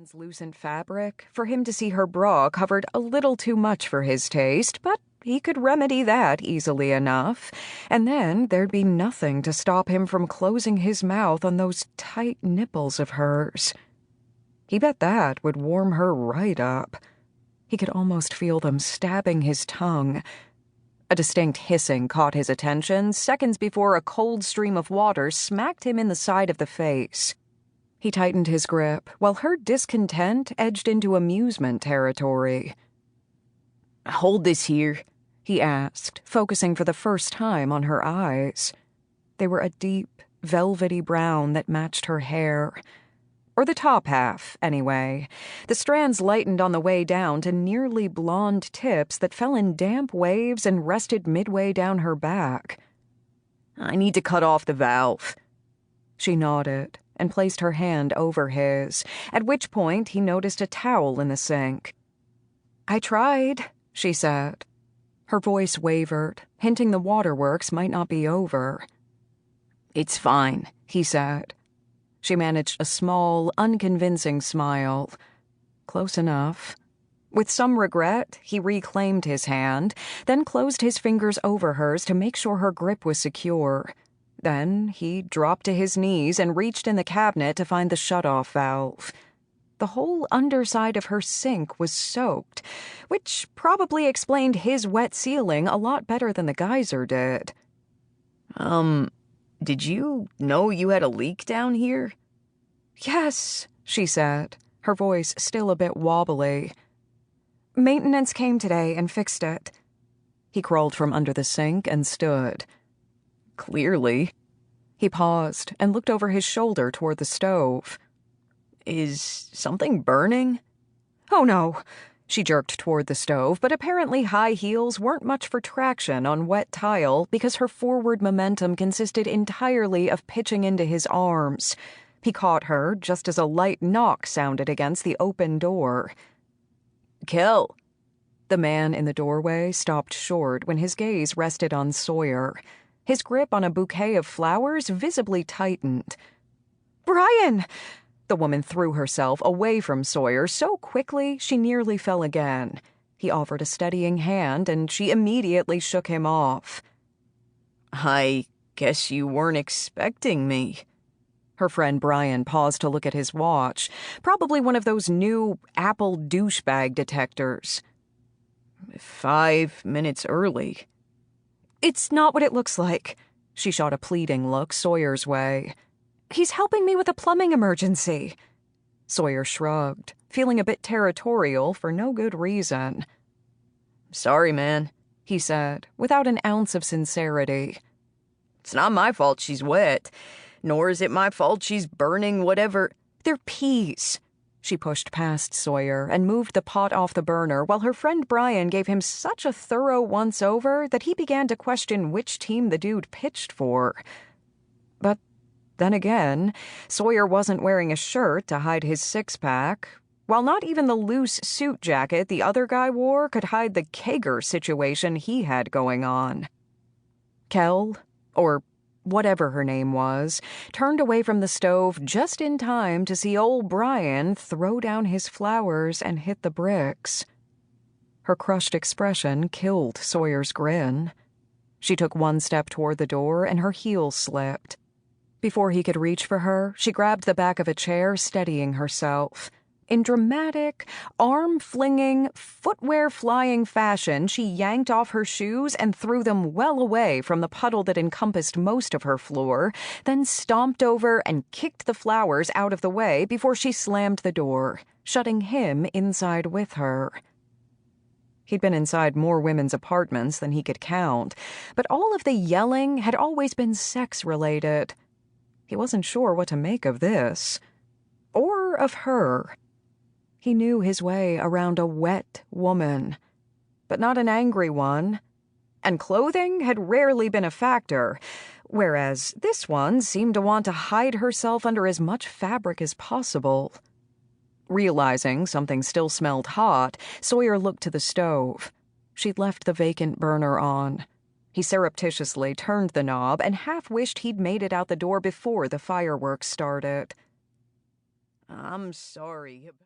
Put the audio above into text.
translucent fabric for him to see her bra covered a little too much for his taste, but he could remedy that easily enough, and then there'd be nothing to stop him from closing his mouth on those tight nipples of hers. He bet that would warm her right up. He could almost feel them stabbing his tongue. A distinct hissing caught his attention seconds before a cold stream of water smacked him in the side of the face. He tightened his grip, while her discontent edged into amusement territory. "Hold this here," he asked, focusing for the first time on her eyes. They were a deep, velvety brown that matched her hair. Or the top half, anyway. The strands lightened on the way down to nearly blonde tips that fell in damp waves and rested midway down her back. "I need to cut off the valve." She nodded and placed her hand over his, at which point he noticed a towel in the sink. "I tried," she said. Her voice wavered, hinting the waterworks might not be over. "It's fine," he said. She managed a small, unconvincing smile. Close enough. With some regret, he reclaimed his hand, then closed his fingers over hers to make sure her grip was secure. Then he dropped to his knees and reached in the cabinet to find the shutoff valve. The whole underside of her sink was soaked, which probably explained his wet ceiling a lot better than the geyser did. Did you know you had a leak down here?" "Yes," she said, her voice still a bit wobbly. "Maintenance came today and fixed it." He crawled from under the sink and stood. "Clearly." He paused and looked over his shoulder toward the stove. "Is something burning?" "Oh, no." She jerked toward the stove, but apparently high heels weren't much for traction on wet tile because her forward momentum consisted entirely of pitching into his arms. He caught her just as a light knock sounded against the open door. "Kel." The man in the doorway stopped short when his gaze rested on Sawyer. His grip on a bouquet of flowers visibly tightened. "Brian!" The woman threw herself away from Sawyer so quickly she nearly fell again. He offered a steadying hand, and she immediately shook him off. "I guess you weren't expecting me." Her friend Brian paused to look at his watch, probably one of those new Apple douchebag detectors. 5 minutes early. "It's not what it looks like." She shot a pleading look Sawyer's way. "He's helping me with a plumbing emergency." Sawyer shrugged, feeling a bit territorial for no good reason. "Sorry, man," he said, without an ounce of sincerity. "It's not my fault she's wet, nor is it my fault she's burning whatever—" "They're peas." She pushed past Sawyer and moved the pot off the burner while her friend Brian gave him such a thorough once-over that he began to question which team the dude pitched for. But then again, Sawyer wasn't wearing a shirt to hide his six-pack, while not even the loose suit jacket the other guy wore could hide the kegger situation he had going on. Kel, or whatever her name was, turned away from the stove just in time to see old Brian throw down his flowers and hit the bricks. Her crushed expression killed Sawyer's grin. She took one step toward the door and her heel slipped. Before he could reach for her, she grabbed the back of a chair, steadying herself. In dramatic, arm-flinging, footwear-flying fashion, she yanked off her shoes and threw them well away from the puddle that encompassed most of her floor, then stomped over and kicked the flowers out of the way before she slammed the door, shutting him inside with her. He'd been inside more women's apartments than he could count, but all of the yelling had always been sex-related. He wasn't sure what to make of this. Or of her. He knew his way around a wet woman, but not an angry one. And clothing had rarely been a factor, whereas this one seemed to want to hide herself under as much fabric as possible. Realizing something still smelled hot, Sawyer looked to the stove. She'd left the vacant burner on. He surreptitiously turned the knob and half wished he'd made it out the door before the fireworks started. "I'm sorry."